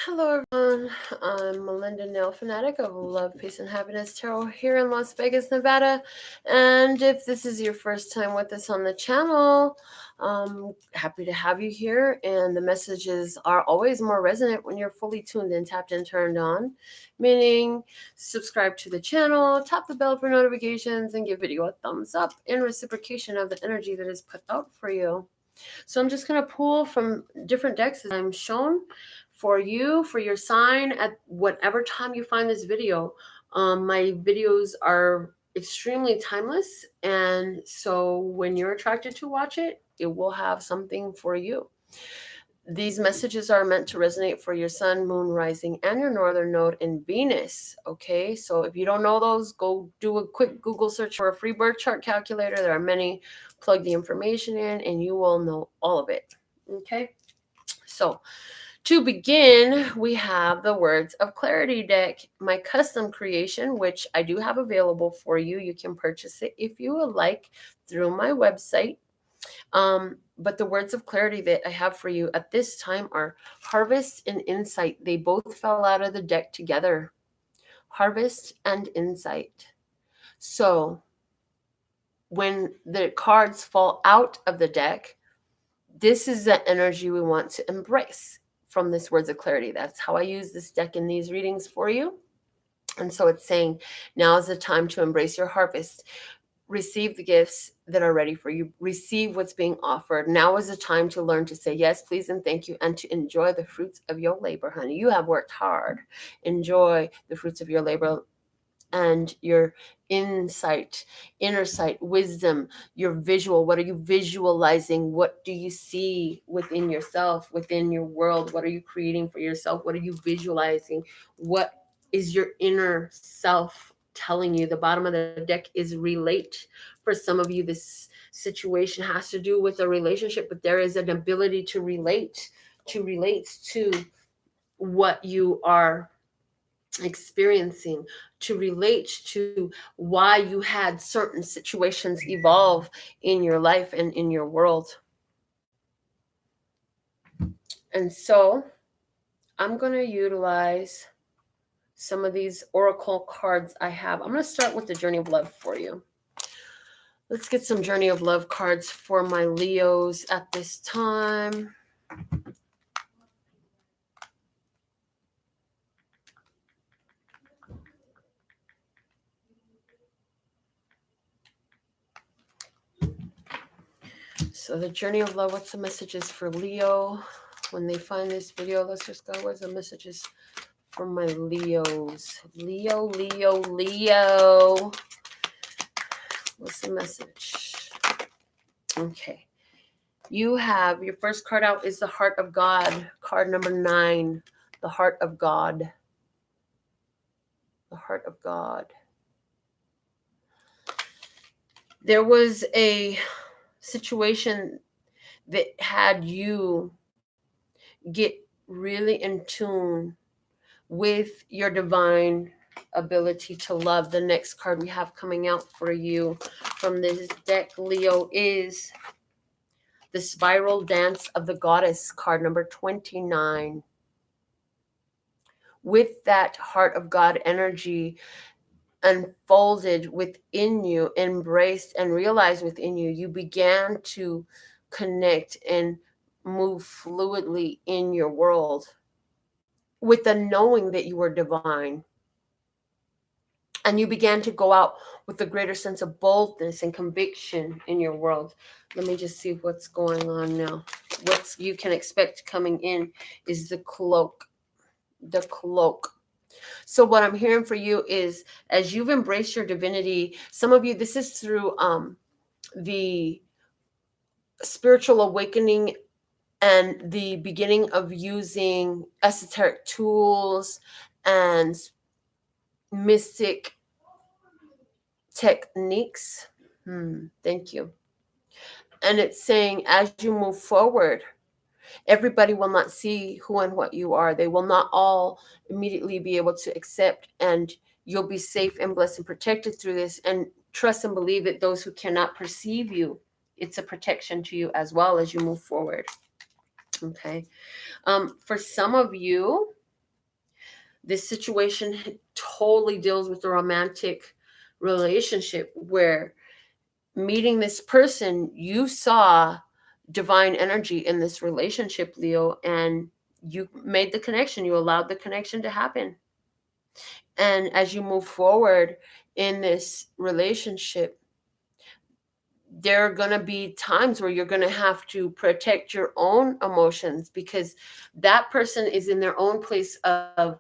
Hello, everyone. I'm Melinda, NailFanatic of Love, Peace, and Happiness Tarot here in Las Vegas, Nevada. And if this is your first time with us on the channel, I'm happy to have you here. And the messages are always more resonant when you're fully tuned in, tapped, and turned on. Meaning, subscribe to the channel, tap the bell for notifications, and give video a thumbs up in reciprocation of the energy that is put out for you. So I'm just going to pull from different decks as I'm shown for you, for your sign at whatever time you find this video. My videos are extremely timeless, and so when you're attracted to watch it, it will have something for you. These messages are meant to resonate for your sun, moon, rising, and your northern node in Venus. Okay, so if you don't know those, go do a quick Google search for a free birth chart calculator. There are many. Plug the information in, and you will know all of it. Okay, so to begin, we have the Words of Clarity deck, my custom creation, which I do have available for you. You can purchase it if you would like through my website. But the words of clarity that I have for you at this time are harvest and insight. They both fell out of the deck together. Harvest and insight. So when the cards fall out of the deck, this is the energy we want to embrace from this words of clarity. That's how I use this deck in these readings for you. And so it's saying now is the time to embrace your harvest. Receive the gifts that are ready for you. Receive what's being offered. Now is the time to learn to say yes, please, and thank you, and to enjoy the fruits of your labor, honey. You have worked hard. Enjoy the fruits of your labor and your insight, inner sight, wisdom, your visual. What are you visualizing? What do you see within yourself, within your world? What are you creating for yourself? What are you visualizing? What is your inner self telling you? The bottom of the deck is relate. For some of you, this situation has to do with a relationship, but there is an ability to relate to what you are experiencing, to relate to why you had certain situations evolve in your life and in your world. And so I'm going to utilize some of these oracle cards I have. I'm going to start with the Journey of Love for you. Let's get some Journey of Love cards for my Leos at this time. So the Journey of Love, what's the messages for Leo when they find this video? Let's just go with the messages for my Leos. Leo. What's the message? Okay. You have your first card out is the Heart of God. Card number 9. The Heart of God. The Heart of God. There was a situation that had you get really in tune with your divine ability to love. The next card we have coming out for you from this deck, Leo, is the Spiral Dance of the Goddess, card number 29. With that Heart of God energy unfolded within you, embraced and realized within you, you began to connect and move fluidly in your world with the knowing that you were divine. And you began to go out with a greater sense of boldness and conviction in your world. Let me just see what's going on now. What you can expect coming in is the cloak. The cloak. So what I'm hearing for you is, as you've embraced your divinity, some of you, this is through the spiritual awakening and the beginning of using esoteric tools and mystic techniques. Thank you. And it's saying, as you move forward, everybody will not see who and what you are. They will not all immediately be able to accept, and you'll be safe and blessed and protected through this. And trust and believe that those who cannot perceive you, it's a protection to you as well as you move forward. Okay. For some of you, This situation totally deals with the romantic relationship where meeting this person, you saw divine energy in this relationship, Leo, and you made the connection. You allowed the connection to happen. And as you move forward in this relationship, there are going to be times where you're going to have to protect your own emotions, because that person is in their own place of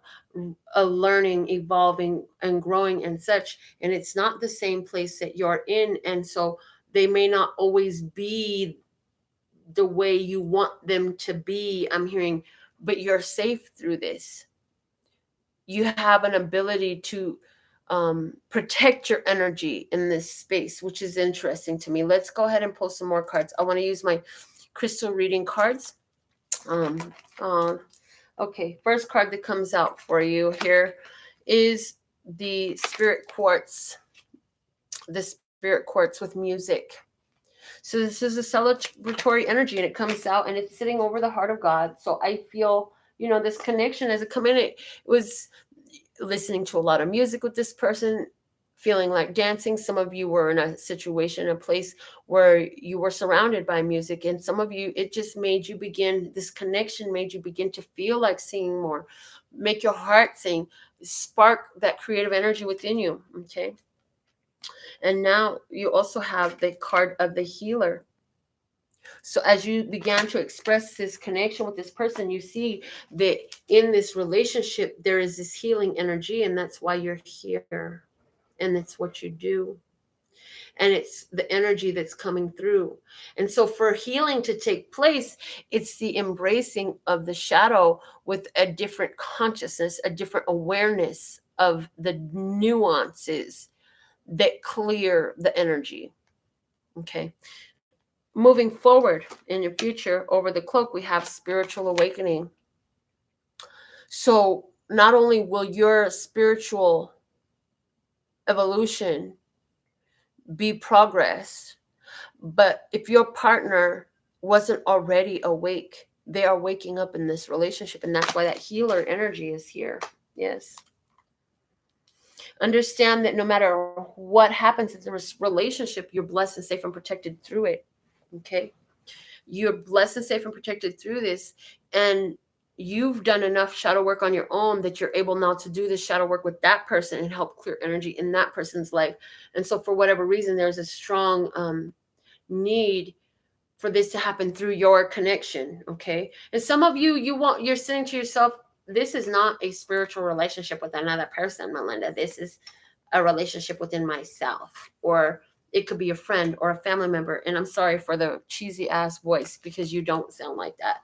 learning, evolving, and growing and such. And it's not the same place that you're in. And so they may not always be the way you want them to be, I'm hearing, but you're safe through this. You have an ability to protect your energy in this space, which is interesting to me. Let's go ahead and pull some more cards. I want to use my crystal reading cards. Um, uh, okay, first card that comes out for you here is the spirit quartz. The spirit quartz with music. So this is a celebratory energy, and it comes out and it's sitting over the heart of God. So I feel, this connection as it come in. It was listening to a lot of music with this person, feeling like dancing. Some of you were in a situation, a place where you were surrounded by music, and some of you, it just made you begin, this connection made you begin to feel like singing more, make your heart sing, spark that creative energy within you. Okay. And now you also have the card of the healer. So as you began to express this connection with this person, you see that in this relationship, there is this healing energy, and that's why you're here. And it's what you do. And it's the energy that's coming through. And so for healing to take place, it's the embracing of the shadow with a different consciousness, a different awareness of the nuances that clear the energy. Okay. Moving forward in your future, over the cloak, we have spiritual awakening. So not only will your spiritual evolution be progress, but if your partner wasn't already awake, they are waking up in this relationship. And that's why that healer energy is here. Yes. Understand that no matter what happens in this relationship, you're blessed and safe and protected through it. Okay. You're blessed and safe and protected through this. And you've done enough shadow work on your own that you're able now to do this shadow work with that person and help clear energy in that person's life. And so for whatever reason, there's a strong need for this to happen through your connection. Okay. And some of you, you're saying to yourself, this is not a spiritual relationship with another person, Melinda. This is a relationship within myself, or it could be a friend or a family member. And I'm sorry for the cheesy ass voice, because you don't sound like that.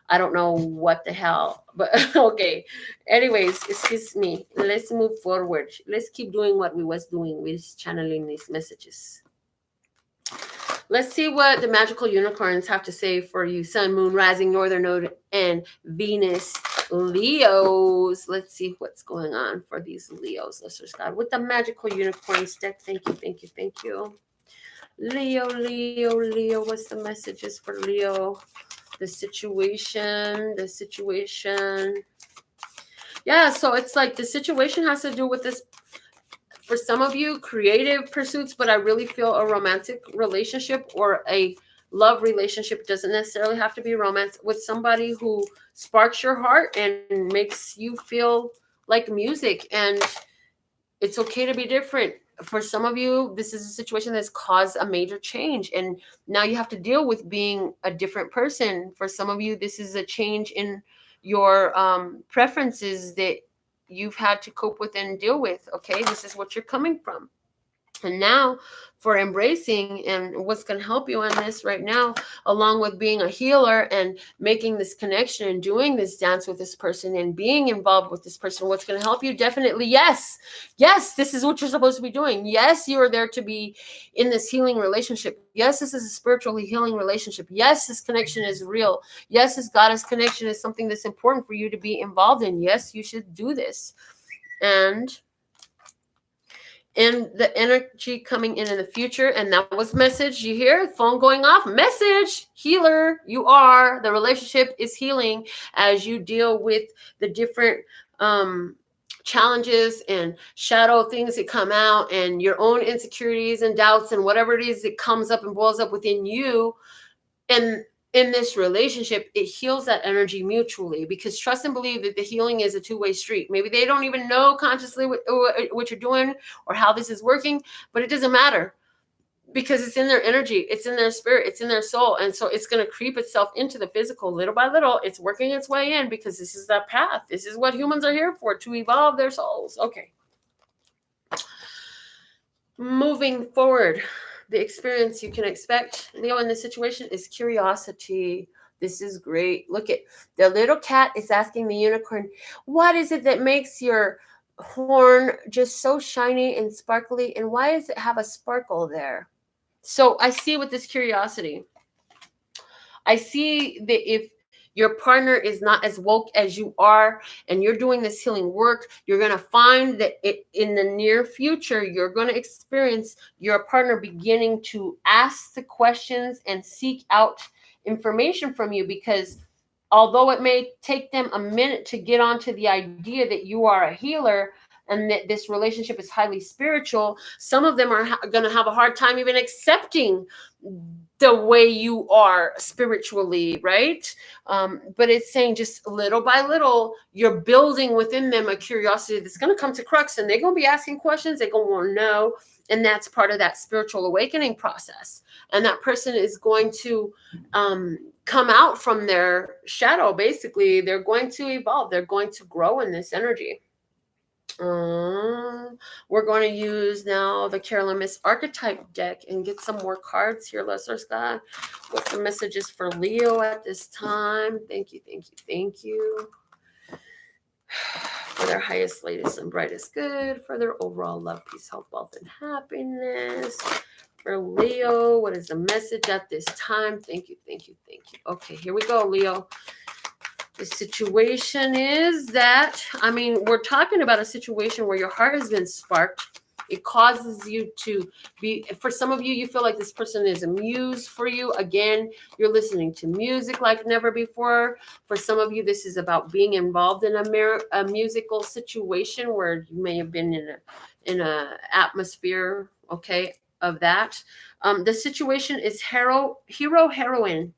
I don't know what the hell, but okay. Anyways, excuse me. Let's move forward. Let's keep doing what we was doing with channeling these messages. Let's see what the magical unicorns have to say for you, Sun, Moon, Rising, Northern Node, and Venus Leos. Let's see what's going on for these Leos, listeners, God, with the magical unicorns deck. Thank you, thank you, thank you. Leo, Leo, Leo. What's the messages for Leo? The situation. Yeah, so it's like the situation has to do with this. For some of you, creative pursuits, but I really feel a romantic relationship or a love relationship doesn't necessarily have to be romance, with somebody who sparks your heart and makes you feel like music. And it's okay to be different. For some of you, this is a situation that's caused a major change, and now you have to deal with being a different person. For some of you, this is a change in your preferences that you've had to cope with and deal with. Okay, this is what you're coming from. And now for embracing, and what's going to help you on this right now, along with being a healer and making this connection and doing this dance with this person and being involved with this person, what's going to help you? Definitely, yes, this is what you're supposed to be doing. Yes, you are there to be in this healing relationship. Yes, this is a spiritually healing relationship. Yes, this connection is real. Yes, this goddess connection is something that's important for you to be involved in. Yes, you should do this. And the energy coming in the future, and that was message. You hear phone going off, message, healer, you are, the relationship is healing as you deal with the different challenges and shadow things that come out, and your own insecurities and doubts and whatever it is that comes up and boils up within you. And in this relationship, it heals that energy mutually, because trust and believe that the healing is a two-way street. Maybe they don't even know consciously what you're doing or how this is working, but it doesn't matter, because it's in their energy, it's in their spirit, it's in their soul. And so it's going to creep itself into the physical little by little. It's working its way in, because this is the path. This is what humans are here for, to evolve their souls. Okay. Moving forward, the experience you can expect, Leo, in this situation is curiosity. This is great. Look at the little cat is asking the unicorn, what is it that makes your horn just so shiny and sparkly? And why does it have a sparkle there? So I see with this curiosity, I see that if your partner is not as woke as you are, and you're doing this healing work, you're going to find that in the near future, you're going to experience your partner beginning to ask the questions and seek out information from you, because although it may take them a minute to get onto the idea that you are a healer and that this relationship is highly spiritual, some of them are going to have a hard time even accepting the way you are spiritually, right? But it's saying just little by little, you're building within them a curiosity that's going to come to crux, and they're going to be asking questions. They're going to want to know. And that's part of that spiritual awakening process. And that person is going to come out from their shadow. Basically, they're going to evolve. They're going to grow in this energy. We're going to use now the Carolyn Miss Archetype deck and get some more cards here, Lesser Sky. What's the messages for Leo at this time? Thank you, thank you, thank you. For their highest, latest, and brightest good, for their overall love, peace, health, wealth, and happiness. For Leo, what is the message at this time? Thank you, thank you, thank you. Okay, here we go, Leo. The situation is that, we're talking about a situation where your heart has been sparked. It causes you to be, for some of you, you feel like this person is a muse for you. Again, you're listening to music like never before. For some of you, this is about being involved in a musical situation where you may have been in a atmosphere, okay, of that. The situation is hero, heroine.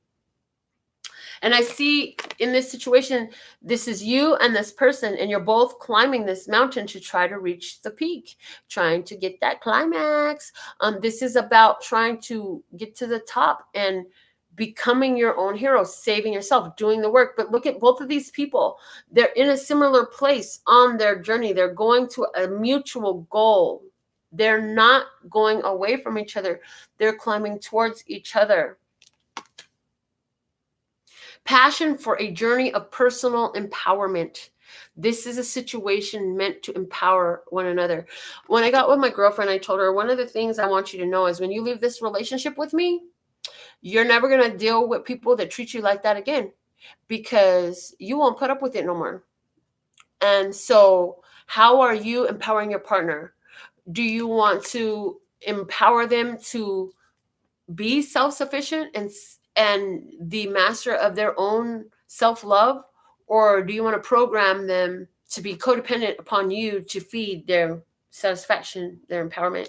And I see in this situation, this is you and this person, and you're both climbing this mountain to try to reach the peak, trying to get that climax. This is about trying to get to the top and becoming your own hero, saving yourself, doing the work. But look at both of these people. They're in a similar place on their journey. They're going to a mutual goal. They're not going away from each other. They're climbing towards each other. Passion for a journey of personal empowerment. This is a situation meant to empower one another. When I got with my girlfriend, I told her, one of the things I want you to know is when you leave this relationship with me, you're never going to deal with people that treat you like that again, because you won't put up with it no more. And so how are you empowering your partner? Do you want to empower them to be self-sufficient and the master of their own self-love? Or do you want to program them to be codependent upon you to feed their satisfaction, their empowerment?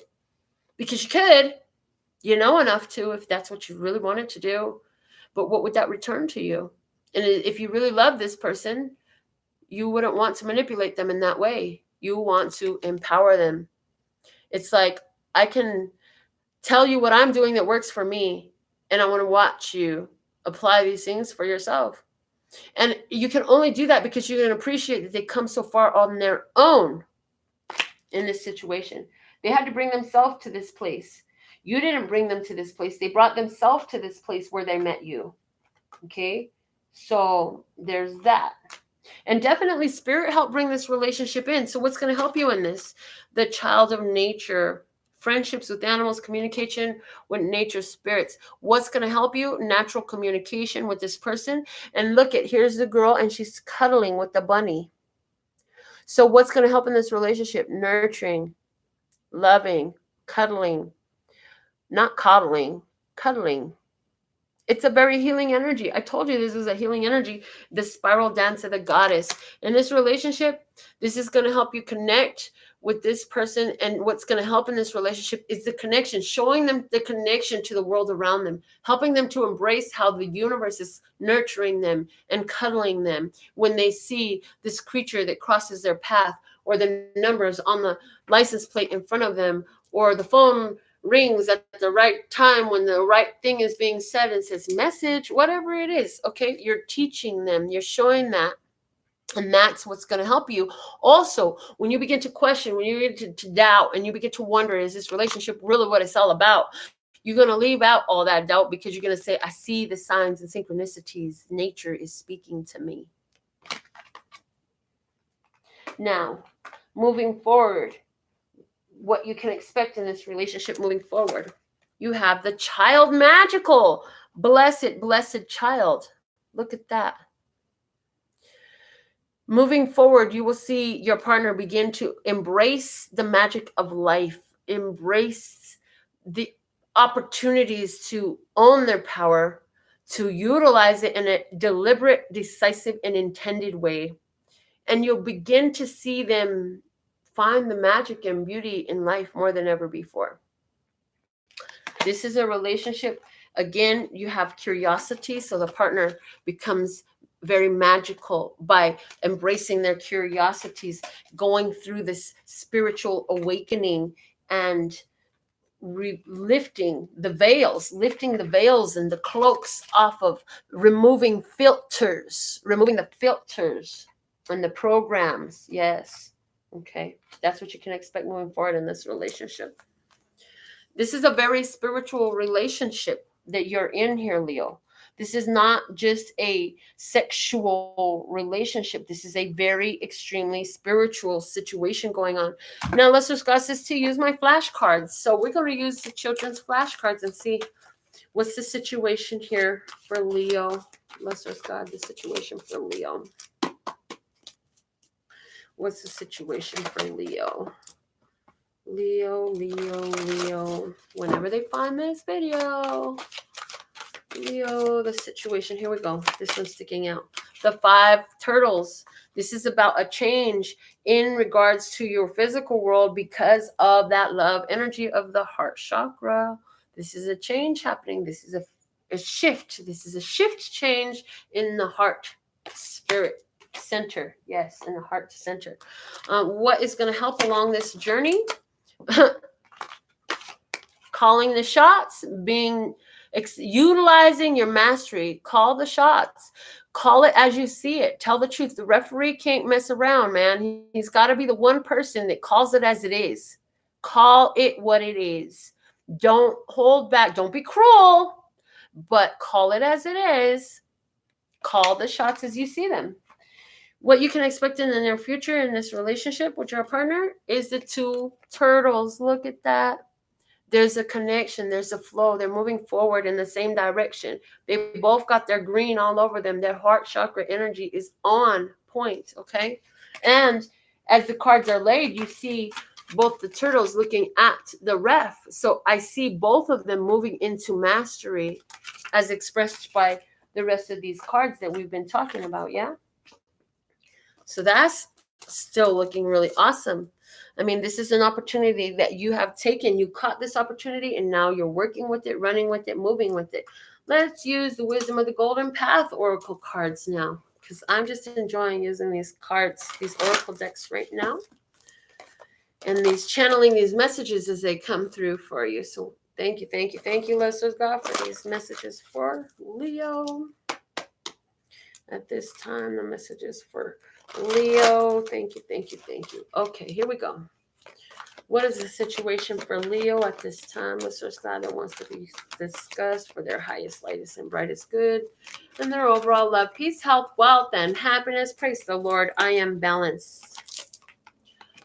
Because you could, you know enough to, if that's what you really wanted to do. But what would that return to you? And if you really love this person, you wouldn't want to manipulate them in that way. You want to empower them. It's like, I can tell you what I'm doing that works for me, and I want to watch you apply these things for yourself. And you can only do that because you can appreciate that they come so far on their own in this situation. They had to bring themselves to this place. You didn't bring them to this place. They brought themselves to this place where they met you. Okay? So there's that. And definitely spirit helped bring this relationship in. So what's going to help you in this? The child of nature. Friendships with animals, communication with nature spirits. What's going to help you? Natural communication with this person. And look at, here's the girl and she's cuddling with the bunny. So what's going to help in this relationship? Nurturing, loving, cuddling, not coddling, cuddling. It's a very healing energy. I told you this is a healing energy, the spiral dance of the goddess. In this relationship, this is going to help you connect with this person. And what's going to help in this relationship is the connection, showing them the connection to the world around them, helping them to embrace how the universe is nurturing them and cuddling them when they see this creature that crosses their path, or the numbers on the license plate in front of them, or the phone rings at the right time when the right thing is being said and says message, whatever it is. Okay, you're teaching them, you're showing that. And that's what's going to help you. Also, when you begin to question, when you begin to doubt, and you begin to wonder, is this relationship really what it's all about? You're going to leave out all that doubt, because you're going to say, I see the signs and synchronicities. Nature is speaking to me. Now, moving forward, what you can expect in this relationship moving forward. You have the child magical, blessed child. Look at that. Moving forward, you will see your partner begin to embrace the magic of life, embrace the opportunities to own their power, to utilize it in a deliberate, decisive, and intended way. And you'll begin to see them find the magic and beauty in life more than ever before. This is a relationship. Again, you have curiosity, so the partner becomes very magical by embracing their curiosities, going through this spiritual awakening and lifting the veils and the cloaks off of, removing the filters and the programs. Yes. Okay. That's what you can expect moving forward in this relationship. This is a very spiritual relationship that you're in here, Leo. This is not just a sexual relationship. This is a very extremely spiritual situation going on. Now, let's discuss this to use my flashcards. So we're going to use the children's flashcards and see what's the situation here for Leo. Let's discuss the situation for Leo. What's the situation for Leo? Leo. Whenever they find this video. Leo, the situation. Here we go. This one's sticking out. The 5 turtles. This is about a change in regards to your physical world because of that love energy of the heart chakra. This is a change happening. This is a shift. This is a shift change in the heart spirit center. Yes, in the heart center. What is going to help along this journey? Calling the shots, utilizing your mastery. Call the shots. Call it as you see it. Tell the truth. The referee can't mess around, man. He's got to be the one person that calls it as it is. Call it what it is. Don't hold back. Don't be cruel, but call it as it is. Call the shots as you see them. What you can expect in the near future in this relationship with your partner is the 2 turtles. Look at that. There's a connection. There's a flow. They're moving forward in the same direction. They both got their green all over them. Their heart chakra energy is on point, okay? And as the cards are laid, you see both the turtles looking at the ref. So I see both of them moving into mastery as expressed by the rest of these cards that we've been talking about, yeah? So that's still looking really awesome. I mean, this is an opportunity that you have taken. You caught this opportunity, and now you're working with it, running with it, moving with it. Let's use the Wisdom of the Golden Path Oracle cards now, because I'm just enjoying using these cards, these Oracle decks right now, and channeling these messages as they come through for you. So thank you, Lessers God, for these messages for Leo. At this time, the messages for Leo. Thank you. Okay, here we go. What is the situation for Leo at this time? The source God that wants to be discussed for their highest, lightest, and brightest good, and their overall love, peace, health, wealth, and happiness. Praise the Lord. I am balanced.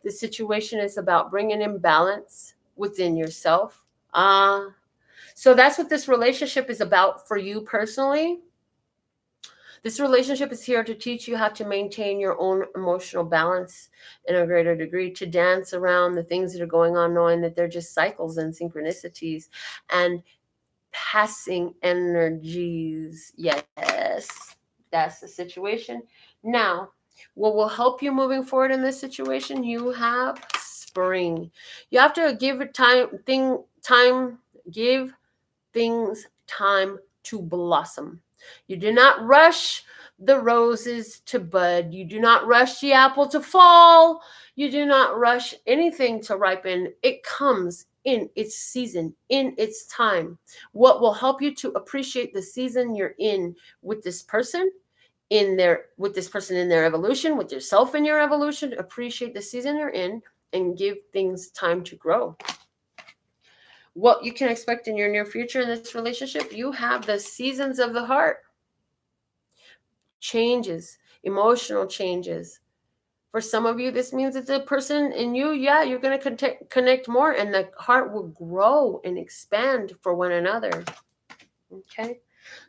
The situation is about bringing in balance within yourself. So that's what this relationship is about for you personally. This relationship is here to teach you how to maintain your own emotional balance in a greater degree, to dance around the things that are going on, knowing that they're just cycles and synchronicities. And passing energies. Yes, that's the situation. Now, what will help you moving forward in this situation? You have spring. You have to give it give things time to blossom. You do not rush the roses to bud. You do not rush the apple to fall. You do not rush anything to ripen. It comes in its season, in its time. What will help you to appreciate the season you're in with this person, in their evolution, with yourself in your evolution, appreciate the season you're in and give things time to grow. What you can expect in your near future in this relationship, you have the seasons of the heart. Changes, emotional changes. For some of you, this means that the person in you, yeah, you're going to connect more and the heart will grow and expand for one another. Okay.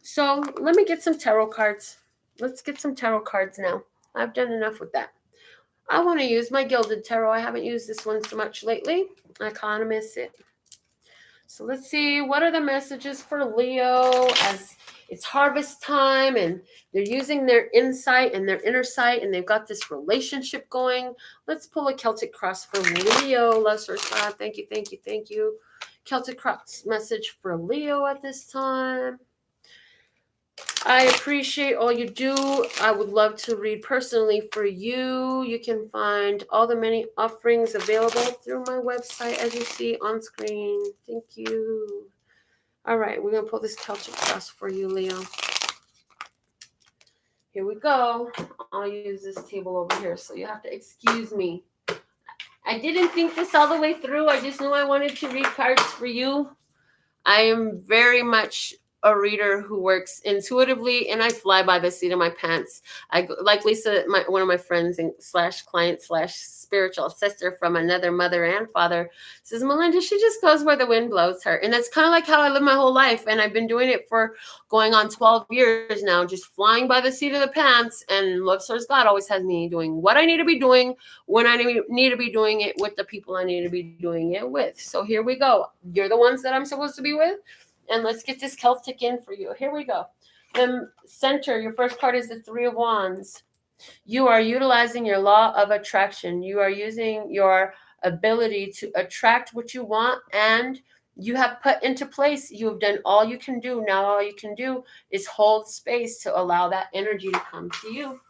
So let me get some tarot cards. Let's get some tarot cards now. I've done enough with that. I want to use my Gilded Tarot. I haven't used this one so much lately. I kind of miss it. So let's see, what are the messages for Leo as it's harvest time and they're using their insight and their inner sight and they've got this relationship going. Let's pull a Celtic cross for Leo. Lesser God, thank you, thank you, thank you. Celtic cross message for Leo at this time. I appreciate all you do. I would love to read personally for you. You can find all the many offerings available through my website as you see on screen. Thank you. All right, we're going to pull this Celtic cross for you, Leo. Here we go. I'll use this table over here, so you have to excuse me. I didn't think this all the way through. I just knew I wanted to read cards for you. I am very much a reader who works intuitively, and I fly by the seat of my pants. I like Lisa, one of my friends and / client / spiritual sister from another mother and father says, Melinda, she just goes where the wind blows her. And that's kind of like how I live my whole life. And I've been doing it for going on 12 years now, just flying by the seat of the pants. And love serves God always has me doing what I need to be doing when I need to be doing it with the people I need to be doing it with. So here we go. You're the ones that I'm supposed to be with. And let's get this Celtic in for you. Here we go. The center, your first card is the Three of Wands. You are utilizing your law of attraction. You are using your ability to attract what you want, and you have put into place. You have done all you can do. Now all you can do is hold space to allow that energy to come to you.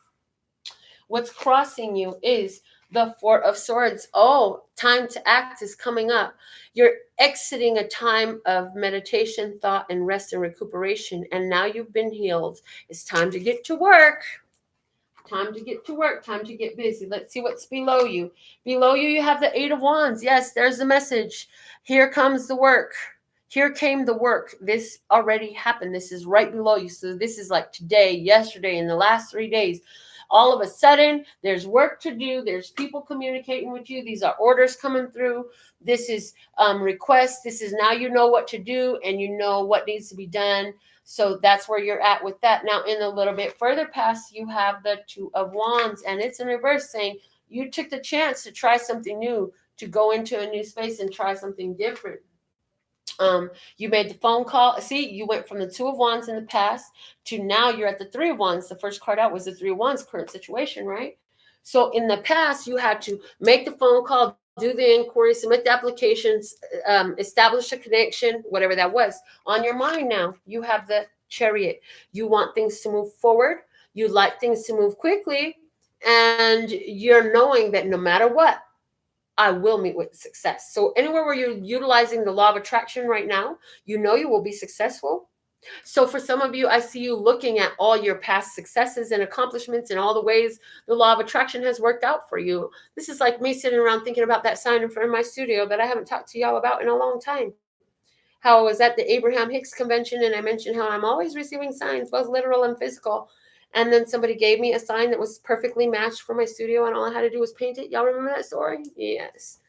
What's crossing you is the Four of Swords. Oh, time to act is coming up. You're exiting a time of meditation, thought, and rest and recuperation. And now you've been healed. It's time to get to work. Time to get to work. Time to get busy. Let's see what's below you. Below you, you have the Eight of Wands. Yes, there's the message. Here comes the work. Here came the work. This already happened. This is right below you. So this is like today, yesterday, in the last 3 days. All of a sudden, there's work to do. There's people communicating with you. These are orders coming through. This is requests. This is now you know what to do and you know what needs to be done. So that's where you're at with that. Now, in a little bit further past, you have the Two of Wands, and it's in reverse saying you took the chance to try something new, to go into a new space and try something different. You made the phone call. See, you went from the Two of Wands in the past to now you're at the Three of Wands. The first card out was the Three of Wands, current situation, right? So in the past, you had to make the phone call, do the inquiry, submit the applications, establish a connection, whatever that was. On your mind now, you have the Chariot. You want things to move forward. You like things to move quickly. And you're knowing that no matter what, I will meet with success. So anywhere where you're utilizing the law of attraction right now, you know you will be successful. So for some of you, I see you looking at all your past successes and accomplishments and all the ways the law of attraction has worked out for you. This is like me sitting around thinking about that sign in front of my studio that I haven't talked to y'all about in a long time. How I was at the Abraham Hicks convention and I mentioned how I'm always receiving signs, both literal and physical. And then somebody gave me a sign that was perfectly matched for my studio and all I had to do was paint it. Y'all remember that story? Yes.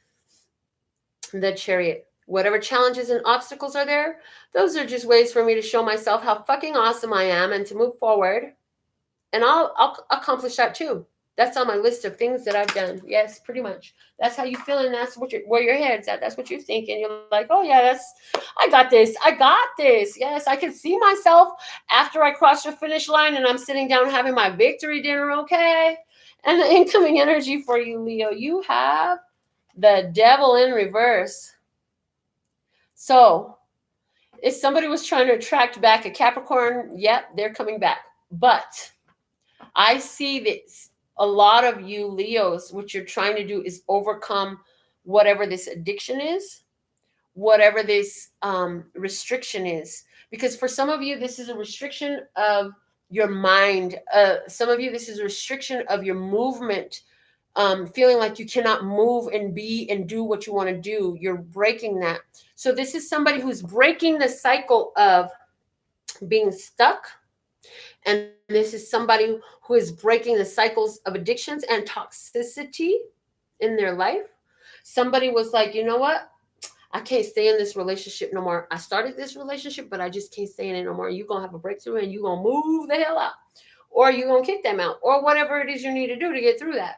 The Chariot. Whatever challenges and obstacles are there, those are just ways for me to show myself how fucking awesome I am and to move forward. And I'll accomplish that too. That's on my list of things that I've done. Yes, pretty much. That's how you feel, and that's where your head's at. That's what you're thinking. You're like, oh yeah, I got this. I got this. Yes, I can see myself after I cross the finish line, and I'm sitting down having my victory dinner. Okay, and the incoming energy for you, Leo, you have the devil in reverse. So if somebody was trying to attract back a Capricorn, yep, they're coming back. But I see that a lot of you Leos, what you're trying to do is overcome whatever this addiction is, whatever this restriction is. Because for some of you, this is a restriction of your mind. Some of you, this is a restriction of your movement. Feeling like you cannot move and be and do what you want to do. You're breaking that. So this is somebody who's breaking the cycle of being stuck. And this is somebody who is breaking the cycles of addictions and toxicity in their life. Somebody was like, you know what? I can't stay in this relationship no more. I started this relationship, but I just can't stay in it no more. You're going to have a breakthrough and you're going to move the hell out. Or you're going to kick them out, or whatever it is you need to do to get through that.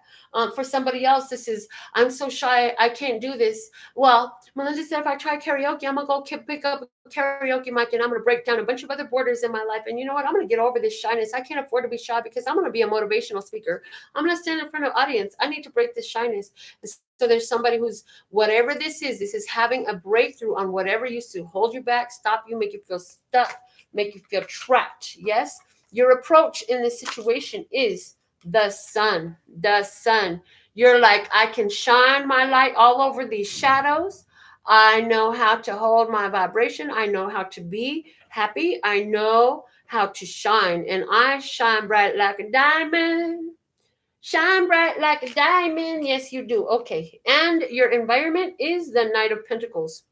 For somebody else, this is, I'm so shy, I can't do this. Well, Melinda said, if I try karaoke, I'm going to go pick up a karaoke mic and I'm going to break down a bunch of other borders in my life. And you know what? I'm going to get over this shyness. I can't afford to be shy because I'm going to be a motivational speaker. I'm going to stand in front of audience. I need to break this shyness. So there's somebody who's, whatever this is having a breakthrough on whatever used to hold you back, stop you, make you feel stuck, make you feel trapped. Yes? Your approach in this situation is the sun. The sun. You're like, I can shine my light all over these shadows. I know how to hold my vibration. I know how to be happy. I know how to shine. And I shine bright like a diamond. Shine bright like a diamond. Yes, you do. Okay. And your environment is the Knight of Pentacles.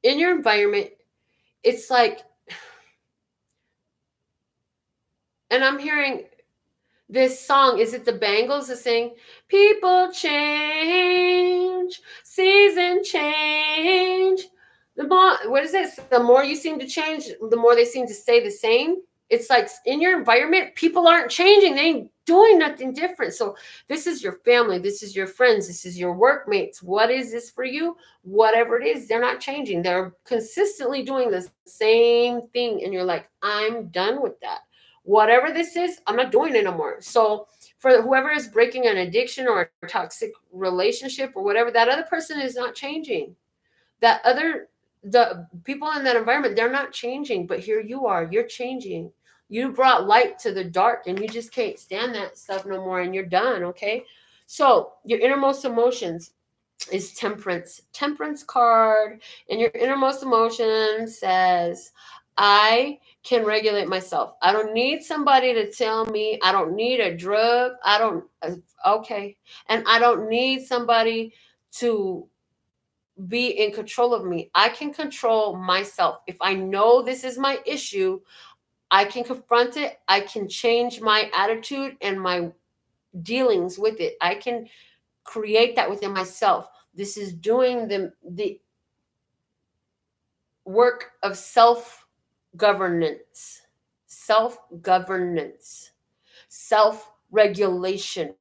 In your environment, it's like, and I'm hearing this song. Is it the Bangles that sing, people change, season change? The more, what is this? The more you seem to change, the more they seem to stay the same. It's like in your environment, people aren't changing. They ain't doing nothing different. So this is your family. This is your friends. This is your workmates. What is this for you? Whatever it is, they're not changing. They're consistently doing the same thing. And you're like, I'm done with that. Whatever this is, I'm not doing it no more. So for whoever is breaking an addiction or a toxic relationship or whatever, that other person is not changing. The people in that environment, they're not changing, but here you are, you're changing. You brought light to the dark and you just can't stand that stuff no more and you're done. Okay. So your innermost emotions is temperance card, and your innermost emotion says, I can regulate myself. I don't need somebody to tell me. I don't need a drug. I don't, okay. And I don't need somebody to be in control of me. I can control myself. If I know this is my issue, I can confront it. I can change my attitude and my dealings with it. I can create that within myself. This is doing the work of self-governance, self-regulation,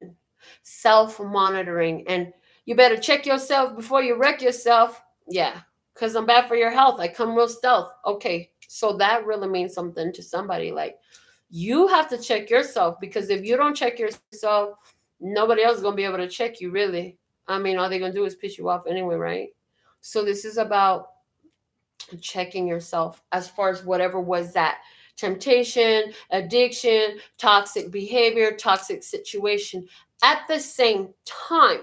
self-monitoring. And you better check yourself before you wreck yourself. Yeah, because I'm bad for your health. I come real stealth. Okay, so that really means something to somebody. Like, you have to check yourself, because if you don't check yourself, nobody else is going to be able to check you, really. I mean, all they're going to do is piss you off anyway, right? So this is about checking yourself as far as whatever was that temptation, addiction, toxic behavior, toxic situation. At the same time,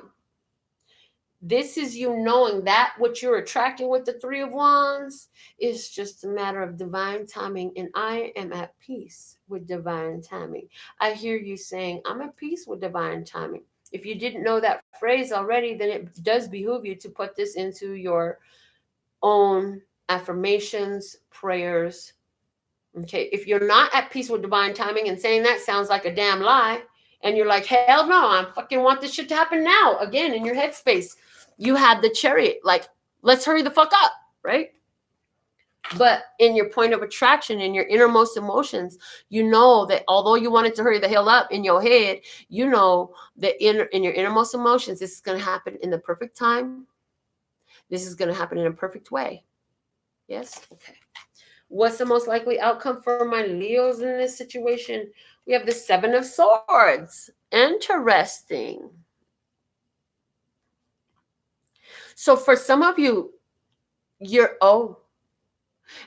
this is you knowing that what you're attracting with the Three of Wands is just a matter of divine timing. And I am at peace with divine timing. I hear you saying, I'm at peace with divine timing. If you didn't know that phrase already, then it does behoove you to put this into your own affirmations, prayers. Okay. If you're not at peace with divine timing, and saying that sounds like a damn lie, and you're like, hell no, I fucking want this shit to happen now. Again, in your headspace, you had the Chariot. Like, let's hurry the fuck up, right? But in your point of attraction, in your innermost emotions, you know that although you wanted to hurry the hell up in your head, you know that in your innermost emotions, this is going to happen in the perfect time. This is going to happen in a perfect way. Yes? Okay. What's the most likely outcome for my Leos in this situation? We have the Seven of Swords. Interesting. So for some of you,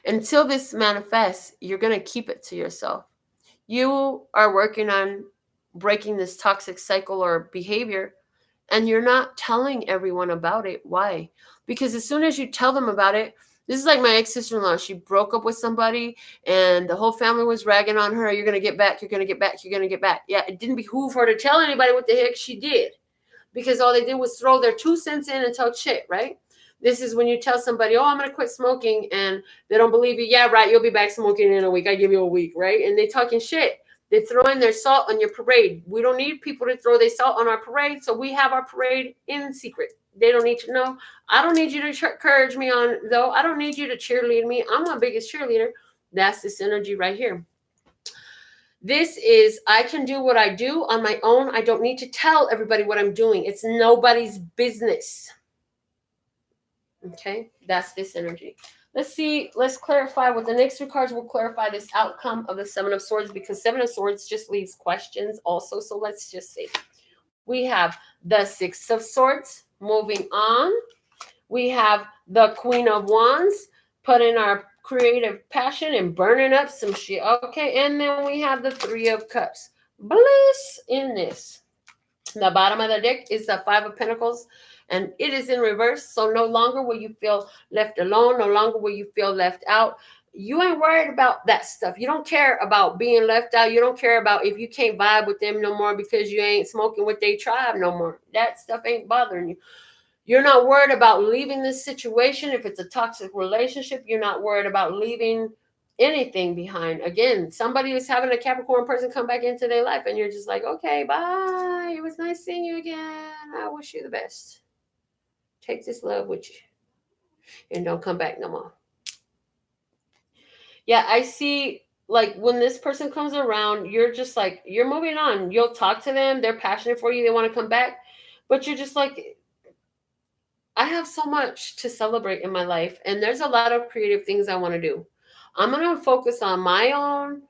until this manifests, you're going to keep it to yourself. You are working on breaking this toxic cycle or behavior, and you're not telling everyone about it. Why? Because as soon as you tell them about it, this is like my ex-sister-in-law. She broke up with somebody, and the whole family was ragging on her. You're going to get back. You're going to get back. You're going to get back. Yeah, it didn't behoove her to tell anybody what the heck she did, because all they did was throw their 2 cents in and tell shit, right? This is when you tell somebody, oh, I'm going to quit smoking, and they don't believe you. Yeah, right, you'll be back smoking in a week. I give you a week, right? And they talking shit. They're throwing their salt on your parade. We don't need people to throw their salt on our parade, so we have our parade in secret. They don't need to know. I don't need you to encourage me on, though. I don't need you to cheerlead me. I'm my biggest cheerleader. That's this energy right here. This is, I can do what I do on my own. I don't need to tell everybody what I'm doing. It's nobody's business. Okay, that's this energy. Let's see, let's clarify what the next 2 cards will clarify this outcome of the Seven of Swords, because Seven of Swords just leaves questions also. So let's just see. We have the Six of Swords. Moving on. We have the Queen of Wands, putting our creative passion and burning up some shit. Okay, and then we have the Three of Cups. Bliss in this. The bottom of the deck is the Five of Pentacles, and it is in reverse. So no longer will you feel left alone. No longer will you feel left out. You ain't worried about that stuff. You don't care about being left out. You don't care about if you can't vibe with them no more because you ain't smoking with their tribe no more. That stuff ain't bothering you. You're not worried about leaving this situation. If it's a toxic relationship, you're not worried about leaving anything behind. Again, somebody is having a Capricorn person come back into their life, and you're just like, okay, bye. It was nice seeing you again. I wish you the best. Take this love with you and don't come back no more. Yeah, I see, like, when this person comes around, you're just like, you're moving on. You'll talk to them. They're passionate for you. They want to come back. But you're just like, I have so much to celebrate in my life, and there's a lot of creative things I want to do. I'm going to focus on my own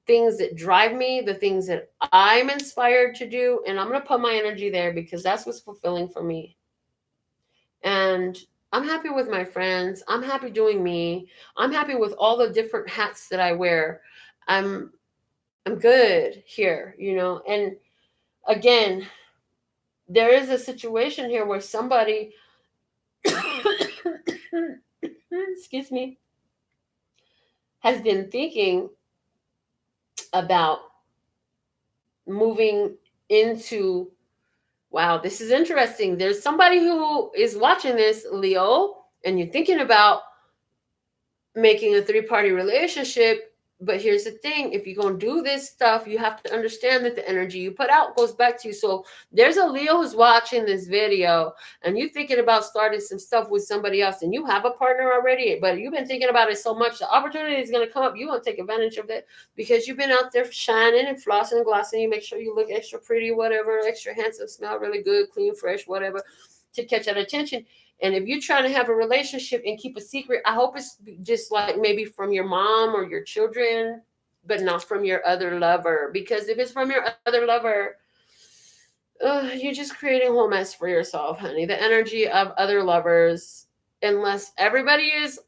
things that drive me, the things that I'm inspired to do, and I'm going to put my energy there because that's what's fulfilling for me. And I'm happy with my friends. I'm happy doing me. I'm happy with all the different hats that I wear. I'm good here, you know. And again, there is a situation here where somebody excuse me, has been thinking about moving into, wow, this is interesting. There's somebody who is watching this, Leo, and you're thinking about making a 3-party relationship. But here's the thing, if you're going to do this stuff, you have to understand that the energy you put out goes back to you. So there's a Leo who's watching this video, and you're thinking about starting some stuff with somebody else, and you have a partner already, but you've been thinking about it so much, the opportunity is going to come up. You want to take advantage of it because you've been out there shining and flossing and glossing. You make sure you look extra pretty, whatever, extra handsome, smell really good, clean, fresh, whatever, to catch that attention. And if you're trying to have a relationship and keep a secret, I hope it's just like maybe from your mom or your children, but not from your other lover. Because if it's from your other lover, you're just creating a whole mess for yourself, honey. The energy of other lovers, unless everybody is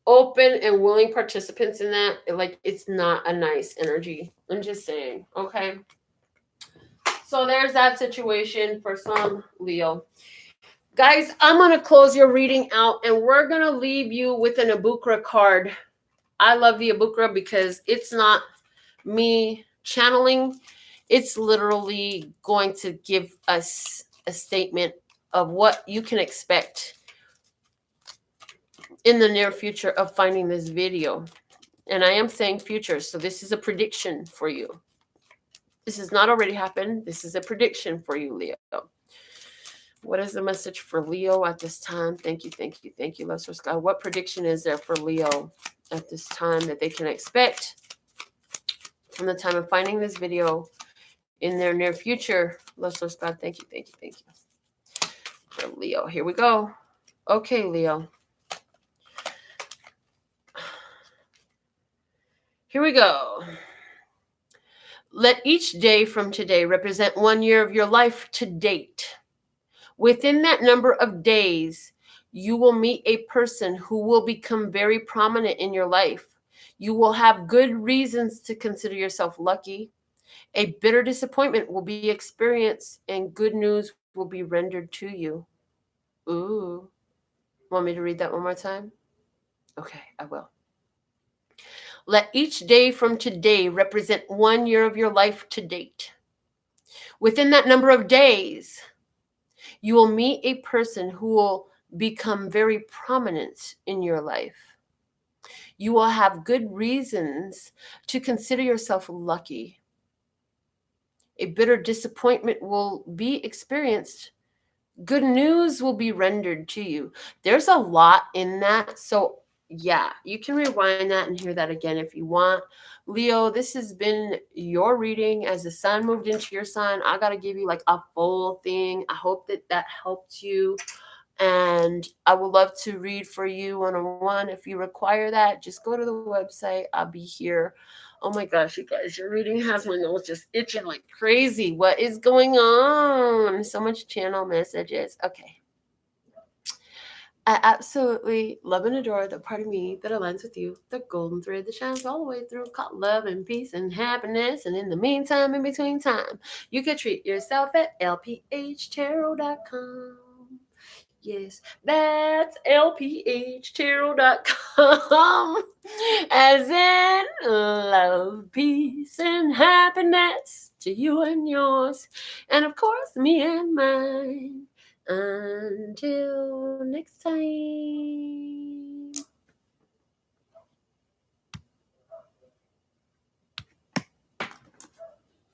open and willing participants in that, like, it's not a nice energy. I'm just saying, okay? So there's that situation for some Leo. Guys, I'm going to close your reading out, and we're going to leave you with an Abukra card. I love the Abukra because it's not me channeling. It's literally going to give us a statement of what you can expect in the near future of finding this video. And I am saying future, so this is a prediction for you. This has not already happened. This is a prediction for you, Leo. What is the message for Leo at this time? Thank you, thank you, thank you, Love Source God. What prediction is there for Leo at this time that they can expect from the time of finding this video in their near future. Love, source, God, thank you, thank you, thank you. For Leo, here we go. Okay, Leo. Here we go. Let each day from today represent 1 year of your life to date. Within that number of days, you will meet a person who will become very prominent in your life. You will have good reasons to consider yourself lucky. A bitter disappointment will be experienced, and good news will be rendered to you. Ooh. Want me to read that one more time? Okay, I will. Let each day from today represent 1 year of your life to date. Within that number of days, you will meet a person who will become very prominent in your life. You will have good reasons to consider yourself lucky. A bitter disappointment will be experienced. Good news will be rendered to you. There's a lot in that. So, yeah, you can rewind that and hear that again if you want. Leo, this has been your reading as the sun moved into your sign. I got to give you like a full thing. I hope that that helped you. And I would love to read for you one-on-one. If you require that, just go to the website. I'll be here. Oh my gosh, you guys, your reading has my nose just itching like crazy. What is going on? So much channel messages. Okay. I absolutely love and adore the part of me that aligns with you, the golden thread that shines all the way through, called love and peace and happiness. And in the meantime, in between time, you can treat yourself at lphtarot.com. Yes, that's lphtarot.com. As in love, peace, and happiness to you and yours. And of course, me and mine. Until next time.